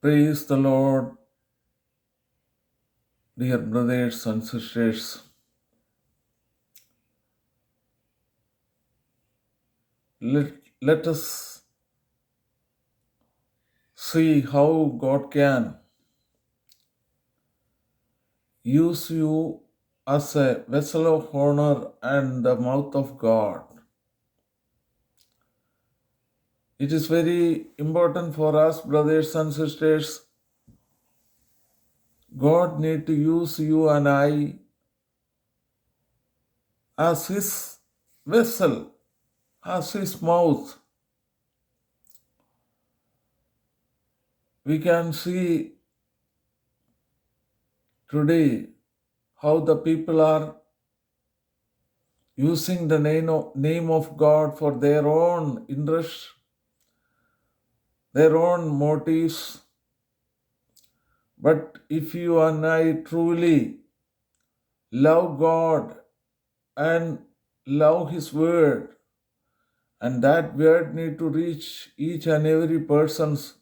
Praise the Lord, dear brothers and sisters. Let us see how God can use you as a vessel of honor and the mouth of God. It is very important for us, brothers and sisters. God need to use you and I as His vessel, as His mouth. We can see today how the people are using the name of God for their own interests, their own motives. But if you and I truly love God and love His word, and that word need to reach each and every persons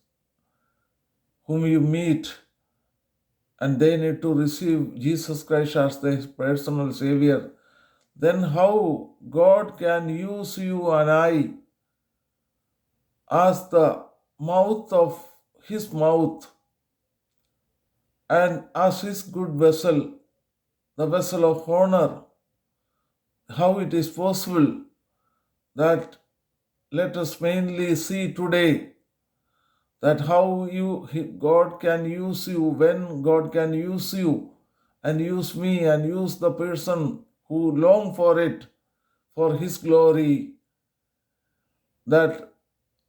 whom you meet, and they need to receive Jesus Christ as their personal Savior, then how God can use you and I as the mouth of His mouth and as His good vessel, the vessel of honor. How it is possible that let us mainly see today that how God can use you, when God can use you and use me and use the person who long for it for His glory. That,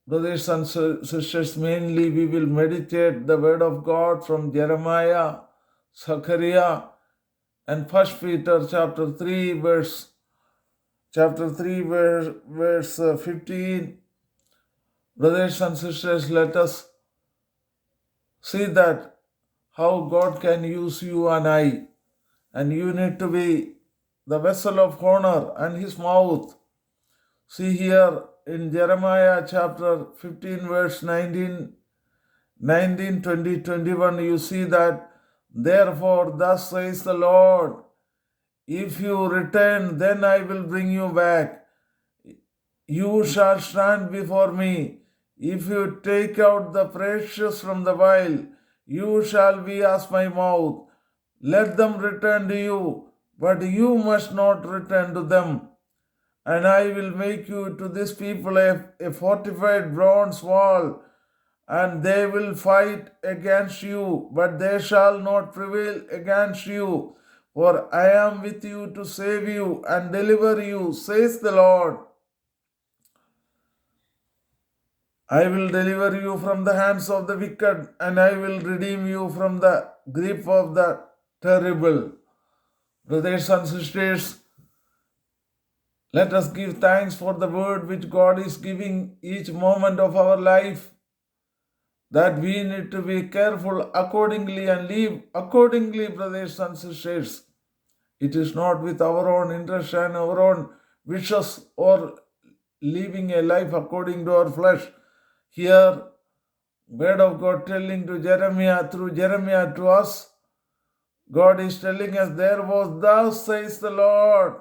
brothers and sisters, mainly we will meditate the word of God from Jeremiah, Zechariah, and 1 Peter chapter 3 verse 15. Brothers and sisters, let us see that how God can use you and I, and you need to be the vessel of honor and His mouth. See here in Jeremiah chapter 15 verse 19, 20, 21, you see that, therefore thus says the Lord, if you return, then I will bring you back. You shall stand before me. If you take out the precious from the vial, you shall be as my mouth. Let them return to you, but you must not return to them. And I will make you to this people a fortified bronze wall, and they will fight against you, but they shall not prevail against you. For I am with you to save you and deliver you, says the Lord. I will deliver you from the hands of the wicked, and I will redeem you from the grip of the terrible. Brothers and sisters, let us give thanks for the word which God is giving each moment of our life, that we need to be careful accordingly and live accordingly, brothers and sisters. It is not with our own interest and our own wishes or living a life according to our flesh. Here, word of God telling to Jeremiah, through Jeremiah to us, God is telling us, there was thus says the Lord.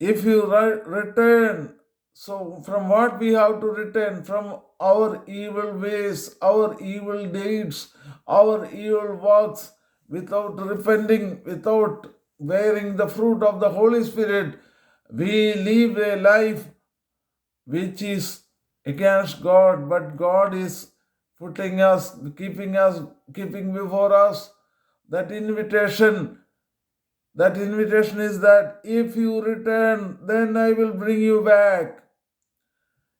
If you return, so from what we have to return? From our evil ways, our evil deeds, our evil works, without repenting, without bearing the fruit of the Holy Spirit, we live a life which is against God, but God is putting us, keeping before us that invitation. That invitation is that if you return, then I will bring you back.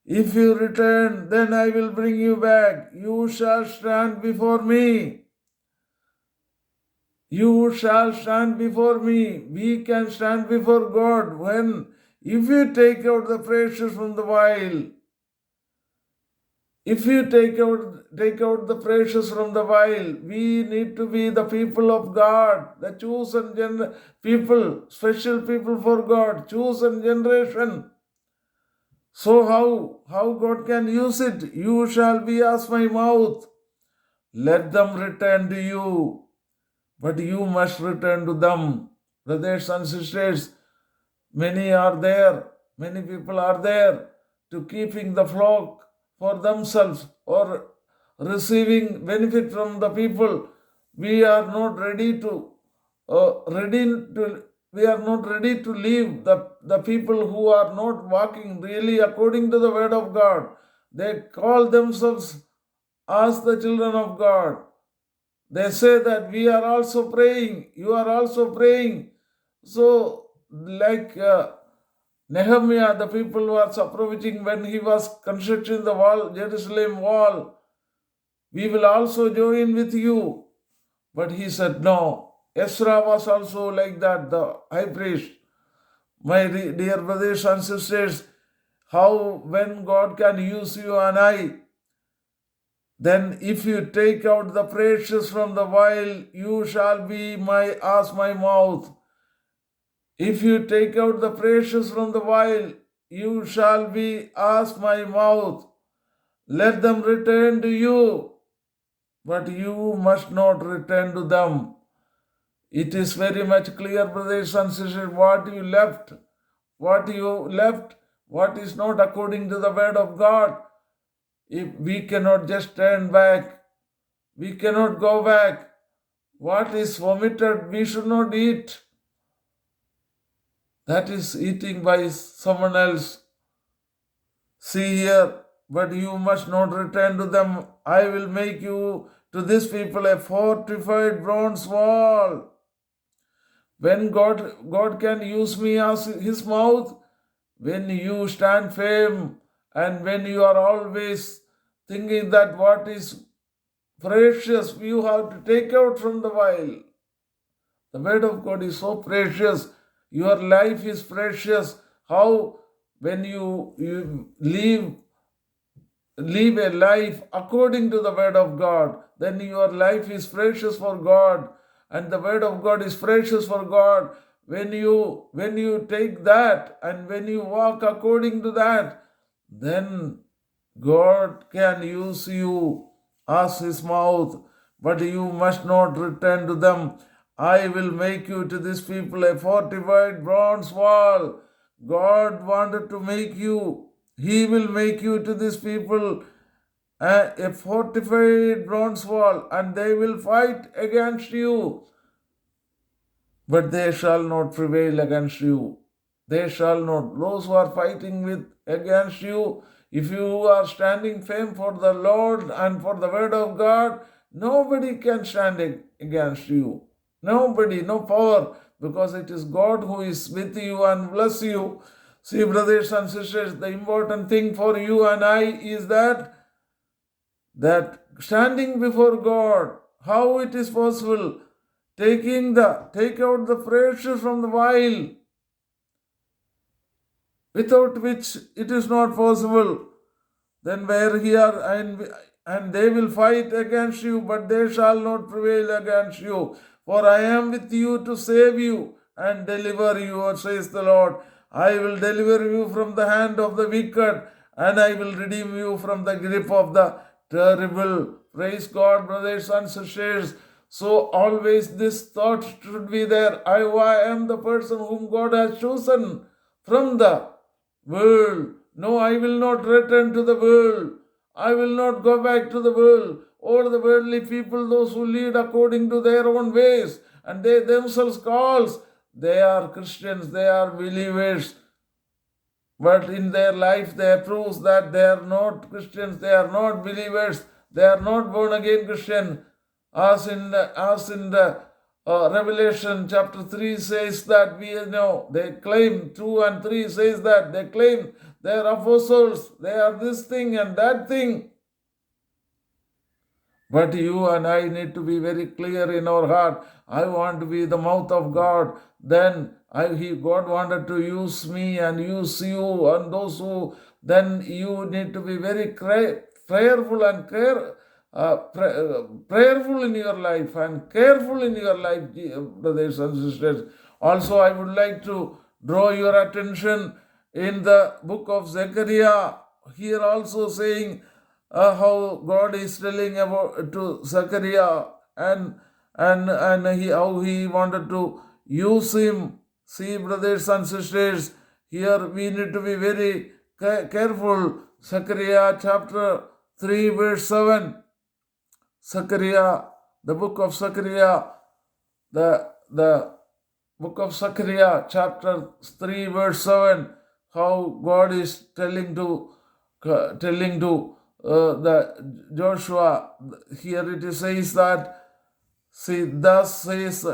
If you return, then I will bring you back. You shall stand before me. You shall stand before me. We can stand before God when, if you take out the precious from the vial, if you take out the precious from the vial, we need to be the people of God, the chosen people, special people for God, chosen generation. So how God can use it? You shall be as my mouth. let them return to you, but you must return to them. Brothers and sisters, many are there, many people are there to keeping the flock for themselves or receiving benefit from the people. We are not ready to we are not ready to leave the people who are not walking really according to the word of God. They call themselves as the children of God. They say that we are also praying, you are also praying. So, like Nehemiah, the people was approaching when he was constructing the wall, Jerusalem wall. We will also join with you. But he said no. Ezra was also like that, the high priest. My dear brothers and sisters, how when God can use you and I, then if you take out the precious from the vial, you shall be as my mouth. If you take out the precious from the vial, you shall be as my mouth. Let them return to you, but you must not return to them. It is very much clear, brothers and sisters, what you left, what is not according to the word of God. If we cannot just turn back, we cannot go back. What is vomited, we should not eat. That is eating by someone else. See here, but you must not return to them. I will make you to this people a fortified bronze wall. When God can use me as his mouth, when you stand firm and when you are always thinking that what is precious you have to take out from the vial. The word of God is so precious. Your life is precious. How when you live a life according to the word of God, then your life is precious for God, and the word of God is precious for God. When you take that and when you walk according to that, then God can use you as his mouth, but you must not return to them. I will make you to this people a fortified bronze wall. God wanted to make you. He will make you to this people a fortified bronze wall, and they will fight against you, but they shall not prevail against you. They shall not. Those who are fighting against you, if you are standing firm for the Lord and for the word of God, nobody can stand against you. Nobody, no power, because it is God who is with you and bless you. See, brothers and sisters, the important thing for you and I is that standing before God, how it is possible, take out the precious from the vial, without which it is not possible. Then where here and they will fight against you, but they shall not prevail against you. For I am with you to save you and deliver you, says the Lord. I will deliver you from the hand of the wicked, and I will redeem you from the grip of the terrible. Praise God, brothers and sisters. So always this thought should be there. I am the person whom God has chosen from the world. No, I will not return to the world. I will not go back to the world. All the worldly people, those who lead according to their own ways, and they themselves calls, they are Christians, they are believers. But in their life they proves that they are not Christians, they are not believers, they are not born again Christian. As in the Revelation chapter 3 says that they claim, 2 and 3 says that they claim they are apostles, they are this thing and that thing. But you and I need to be very clear in our heart. I want to be the mouth of God. Then God wanted to use me and use you and those who, then you need to be very prayerful and prayerful in your life and careful in your life, brothers and sisters. Also, I would like to draw your attention in the book of Zechariah, here also saying, how God is telling about to Zechariah, and how he wanted to use him. See, brothers and sisters, here we need to be very careful. Zechariah chapter 3 verse 7. Zechariah, the book of Zechariah, the book of Zechariah chapter 3 verse 7, how God is telling to the Joshua. Here it says that, see, thus says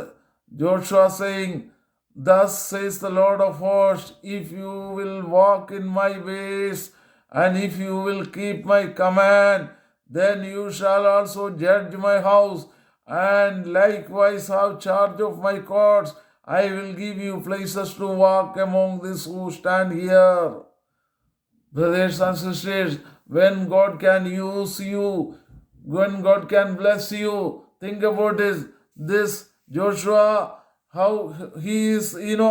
Joshua saying, thus says the Lord of hosts, if you will walk in my ways, and if you will keep my command, then you shall also judge my house, and likewise have charge of my courts. I will give you places to walk among these who stand here. Brothers and sisters, when God can use you, when God can bless you, think about this Joshua, how he is, he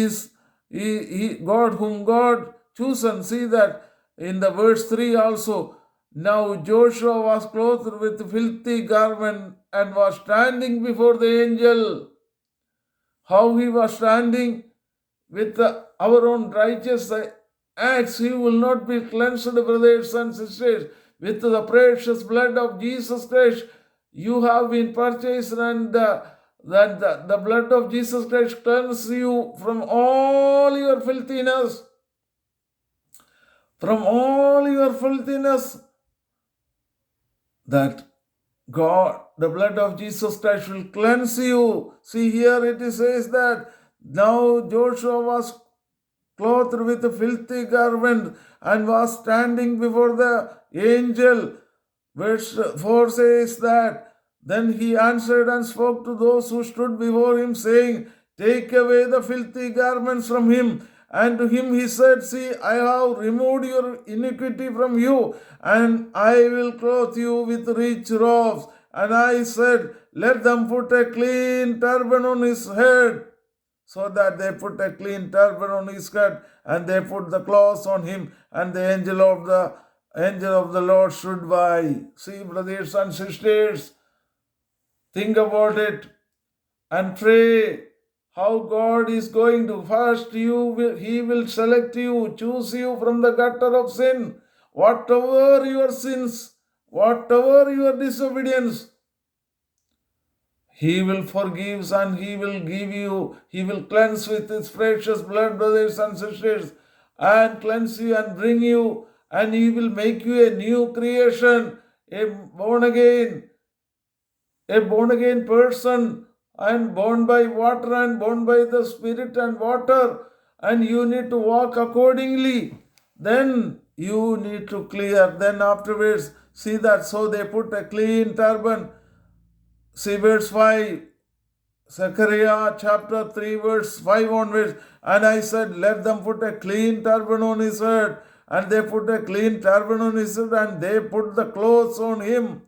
is God whom God chosen. See that in the verse 3 also. Now Joshua was clothed with filthy garment and was standing before the angel. How he was standing with our own righteous acts, he will not be cleansed, brothers and sisters. With the precious blood of Jesus Christ, you have been purchased, and the blood of Jesus Christ cleanses you from all your filthiness. From all your filthiness, that God, the blood of Jesus Christ will cleanse you. See, here it says that now Joshua was clothed with a filthy garment and was standing before the angel. Verse 4 says that, then he answered and spoke to those who stood before him, saying, take away the filthy garments from him. And to him he said, see, I have removed your iniquity from you, and I will clothe you with rich robes. And I said, let them put a clean turban on his head. So that they put a clean turban on his head, and they put the clothes on him, and the angel of the Lord stood by. See, brothers and sisters, think about it and pray how God is going to first he will select you, choose you from the gutter of sin. Whatever your sins, whatever your disobedience, he will forgive, and he will give you, he will cleanse with his precious blood, brothers and sisters, and cleanse you and bring you, and he will make you a new creation, a born again person, and born by water and born by the Spirit and water, and you need to walk accordingly. Then you need to clear. Then afterwards, see that, so they put a clean turban. See verse 5, Zechariah chapter 3 verse 5 onwards. And I said, let them put a clean turban on his head. And they put a clean turban on his head, and they put the clothes on him.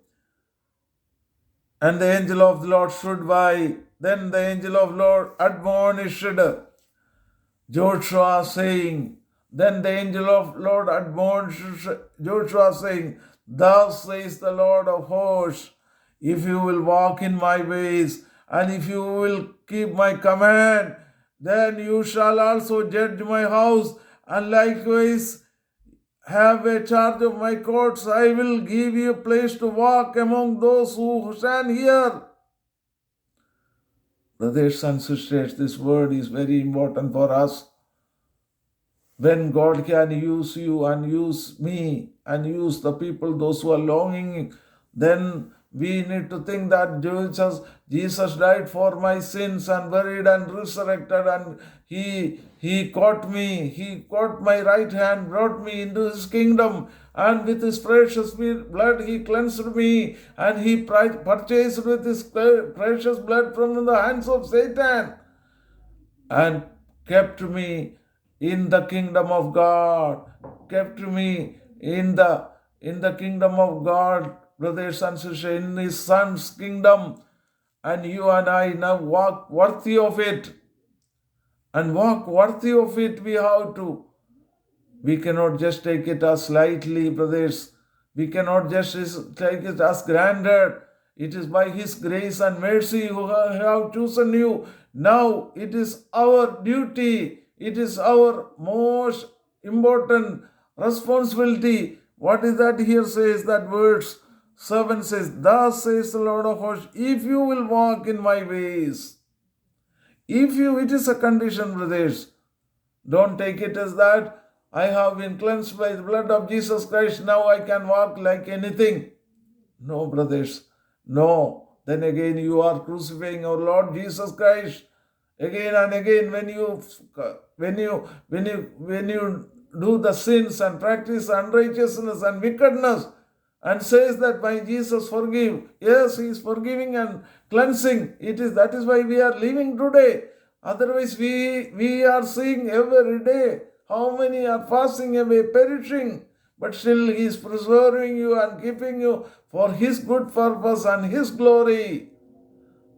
And the angel of the Lord stood by. Then the angel of the Lord admonished Joshua, saying, then the angel of the Lord admonished Joshua, saying, thus says the Lord of hosts, if you will walk in my ways, and if you will keep my command, then you shall also judge my house, and likewise have a charge of my courts. I will give you a place to walk among those who stand here. Brothers and sisters, this word is very important for us. When God can use you and use me and use the people, those who are longing, then we need to think that Jesus died for my sins and buried and resurrected, and he caught me, he caught my right hand, brought me into his kingdom, and with his precious blood he cleansed me, and he purchased with his precious blood from the hands of Satan, and kept me in the kingdom of God, kept me in the kingdom of God, brothers and sisters, in his son's kingdom. And you and I now walk worthy of it. And walk worthy of it we have to. We cannot just take it as lightly, brothers. We cannot just take it as granted. It is by His grace and mercy who have chosen you. Now it is our duty. It is our most important responsibility. What is that here says? That verse 7 says, "Thus says the Lord of hosts, if you will walk in my ways." It is a condition, brothers. Don't take it as that I have been cleansed by the blood of Jesus Christ. Now I can walk like anything. No, brothers. No. Then again you are crucifying our Lord Jesus Christ. Again and again when you do the sins and practice unrighteousness and wickedness and says that my Jesus forgive. Yes, He is forgiving and cleansing. That is why we are living today. Otherwise we are seeing every day how many are passing away, perishing. But still He is preserving you and keeping you for His good purpose and His glory.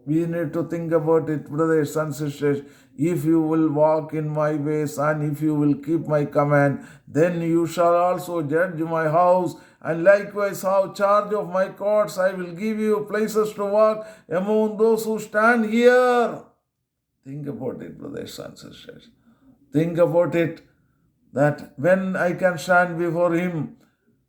We need to think about it, brothers and sisters. If you will walk in my ways and if you will keep my command, then you shall also judge my house and likewise have charge of my courts. I will give you places to walk among those who stand here. Think about it, brothers and sisters. Think about it, that when I can stand before Him,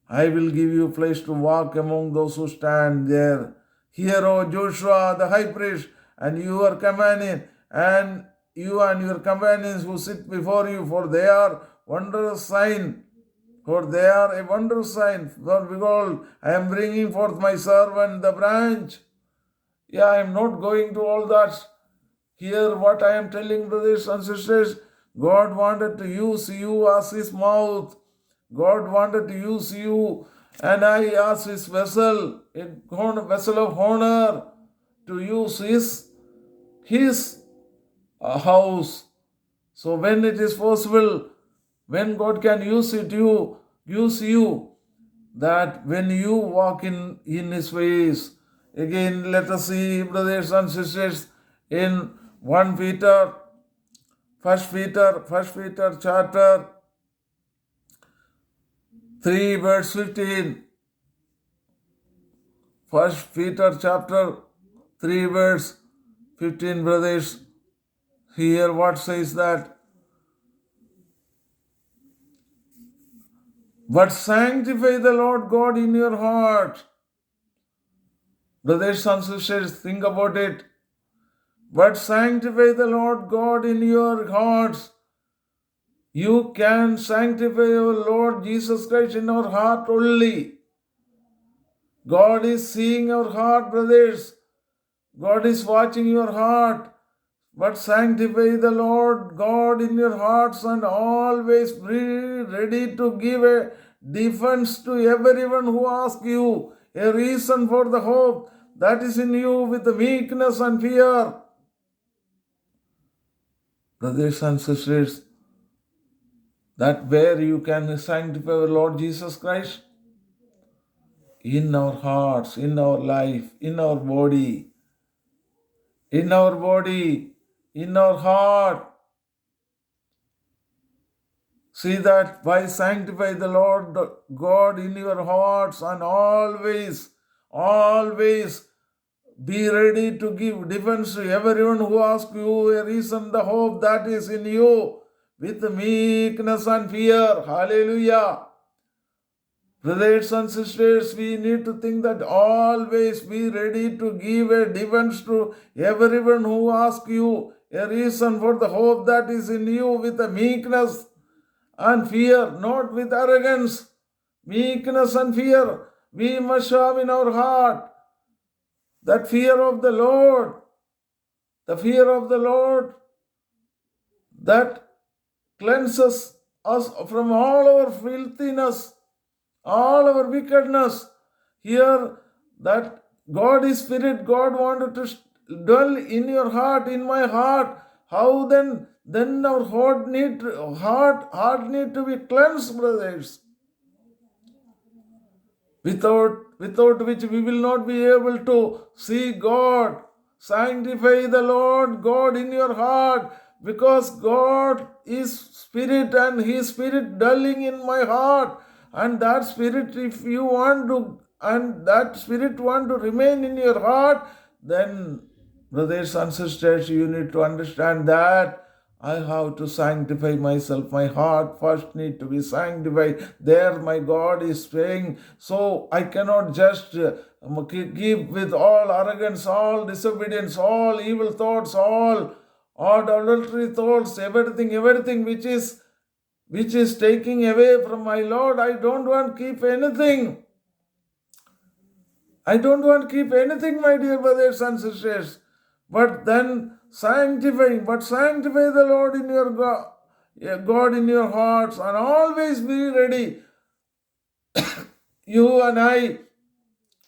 I will give you a place to walk among those who stand there. Hear, O Joshua, the high priest, and your companion, and you and your companions who sit before you, for they are wondrous sign. For they are a wondrous sign. For behold, I am bringing forth my servant, the branch. Yeah, I am not going to all that. Hear what I am telling, brothers and sisters. God wanted to use you as His mouth. God wanted to use you and I as His vessel, a vessel of honor, to use His house. So when it is possible, when God can use you, that when you walk in His ways. Again, let us see, brothers and sisters, in 1 Peter chapter 3 verse 15. 1 Peter chapter 3 verse 15, brothers. Here what says that? But sanctify the Lord God in your heart. Brothers and sisters, think about it. But sanctify the Lord God in your hearts. You can sanctify our Lord Jesus Christ in our heart only. God is seeing our heart, brothers. God is watching your heart. But sanctify the Lord God in your hearts and always be ready to give a defense to everyone who asks you a reason for the hope that is in you with meekness and fear. Brothers and sisters, that where you can sanctify our Lord Jesus Christ? In our hearts, in our life, in our body, in our heart. See that by sanctify the Lord God in your hearts and always be ready to give defense to everyone who asks you a reason, the hope that is in you with meekness and fear. Hallelujah. Brothers and sisters, we need to think that always be ready to give a defense to everyone who asks you a reason for the hope that is in you with meekness and fear, not with arrogance. Meekness and fear we must have in our heart. That fear of the Lord, that cleanses us from all our filthiness, all our wickedness. Here, that God is Spirit, God wanted to dwell in your heart, in my heart. How then our heart need to be cleansed, brothers. Without which we will not be able to see God. Sanctify the Lord God in your heart because God is spirit and his spirit dwelling in my heart. And that spirit, if you want to, and that spirit want to remain in your heart, then brothers and sisters, you need to understand that I have to sanctify myself. My heart first need to be sanctified. There my God is saying, so I cannot just give with all arrogance, all disobedience, all evil thoughts, all adultery thoughts, everything which is taking away from my Lord. I don't want to keep anything. I don't want to keep anything, my dear brothers and sisters. But then sanctify the Lord in your God in your hearts, and always be ready. You and I,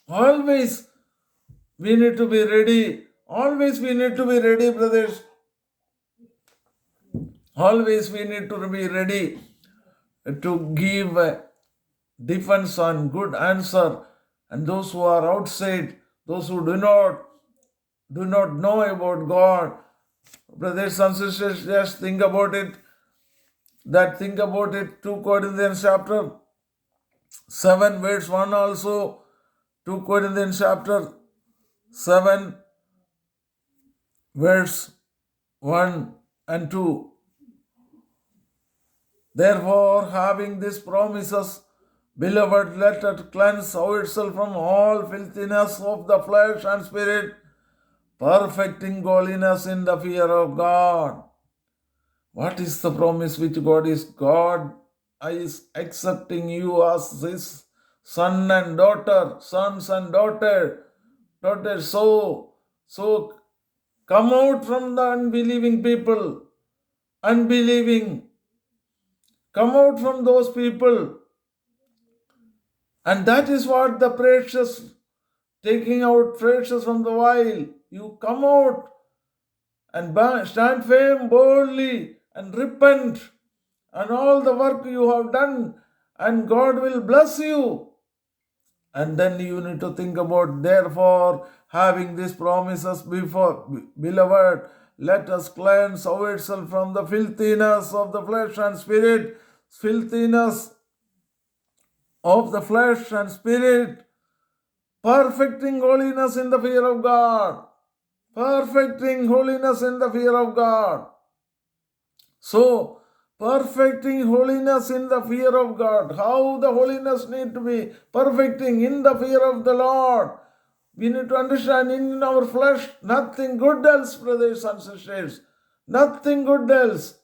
always we need to be ready. Always we need to be ready, brothers. Always we need to be ready to give a defense and good answer. And those who are outside, those who do not know about God, brothers and sisters, just think about it. Think about it. 2 Corinthians chapter 7 verse 1 also. 2 Corinthians chapter 7 verse 1 and 2. Therefore, having these promises, beloved, let us cleanse ourselves from all filthiness of the flesh and spirit, perfecting holiness in the fear of God. What is the promise which God is? God is accepting you as his son and daughter, sons and daughters. So come out from the unbelieving people. Come out from those people. And that is what the precious, taking out precious from the vial. You come out and stand firm boldly and repent and all the work you have done, and God will bless you. And then you need to think about, therefore, having these promises before, beloved, let us cleanse ourselves from the filthiness of the flesh and spirit, filthiness of the flesh and spirit, perfecting holiness in the fear of God. Perfecting holiness in the fear of God. So, perfecting holiness in the fear of God. How the holiness need to be perfecting in the fear of the Lord. We need to understand, in our flesh, nothing good else, brothers and sisters. Nothing good else.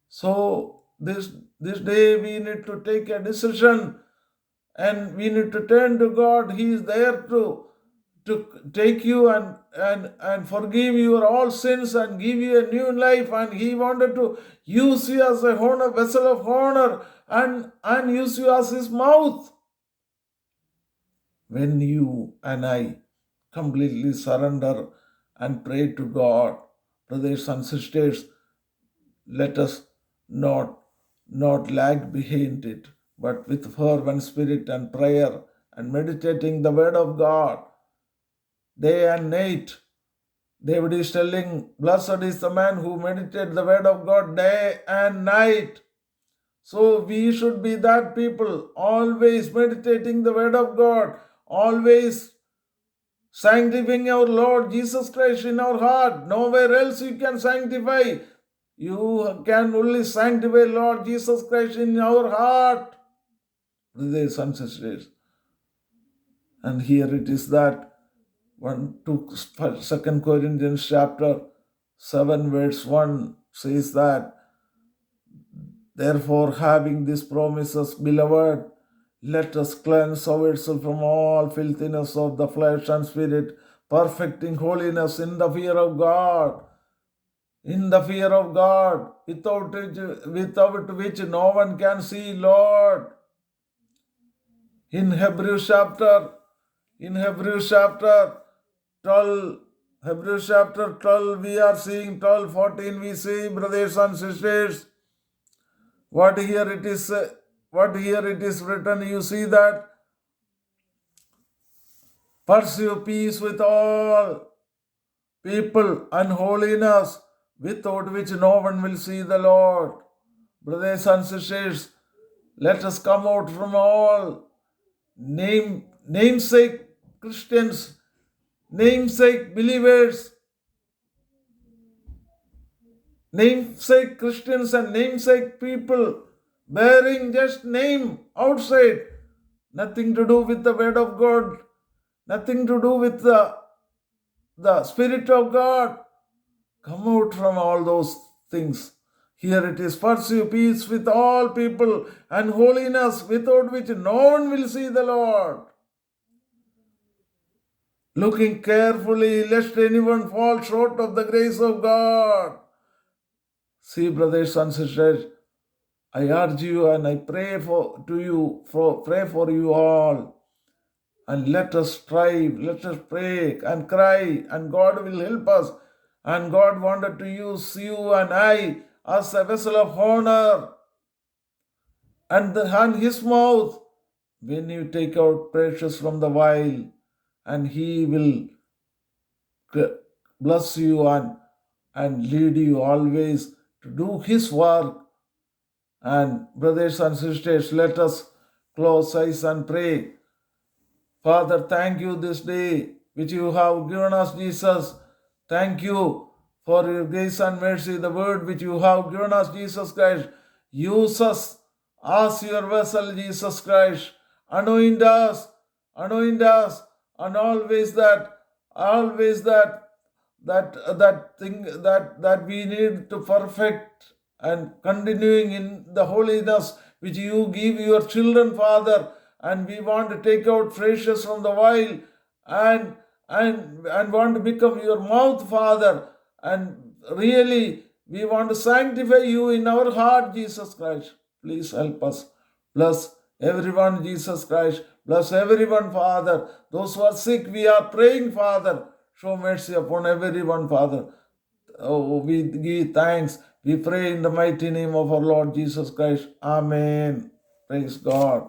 So, this day we need to take a decision, and we need to turn to God. He is there to take you and forgive your all sins and give you a new life. And he wanted to use you as a vessel of honor and use you as his mouth. When you and I completely surrender and pray to God, brothers and sisters, let us not lag behind it, but with fervent spirit and prayer and meditating the word of God day and night. David is telling, blessed is the man who meditates the word of God day and night. So we should be that people, always meditating the word of God, always sanctifying our Lord Jesus Christ in our heart. Nowhere else you can sanctify. You can only sanctify Lord Jesus Christ in our heart. Brothers and sisters. And here it is that 2 Corinthians chapter 7 verse 1 says that, therefore, having these promises, beloved, let us cleanse ourselves from all filthiness of the flesh and spirit, perfecting holiness in the fear of God. In the fear of God, without which no one can see Lord. In Hebrews chapter 12, Hebrews chapter 12, we are seeing 12:14, we see, brothers and sisters, what here it is written. You see that, pursue peace with all people and holiness, without which no one will see the Lord. Brothers and sisters, let us come out from all namesake Christians, namesake believers, namesake Christians and namesake people bearing just name outside, nothing to do with the word of God, nothing to do with the Spirit of God. Come out from all those things. Here it is, pursue peace with all people and holiness, without which no one will see the Lord. Looking carefully lest anyone fall short of the grace of God. See, brothers and sisters, I urge you and I pray for you all. And let us strive, let us pray and cry, and God will help us. And God wanted to use you and I as a vessel of honor. And his mouth, when you take out precious from the vial, and he will bless you and lead you always to do his work. And brothers and sisters, let us close eyes and pray. Father, thank you this day which you have given us, Jesus. Thank you for your grace and mercy, the word which you have given us, Jesus Christ. Use us as your vessel, Jesus Christ. Anoint us, and always that thing that we need to perfect and continuing in the holiness which you give your children, Father. And we want to take out precious from the vial and want to become your mouth, Father. And really, we want to sanctify you in our heart, Jesus Christ. Please help us. Bless everyone, Jesus Christ. Bless everyone, Father. Those who are sick, we are praying, Father. Show mercy upon everyone, Father. Oh, we give thanks. We pray in the mighty name of our Lord Jesus Christ. Amen. Praise God.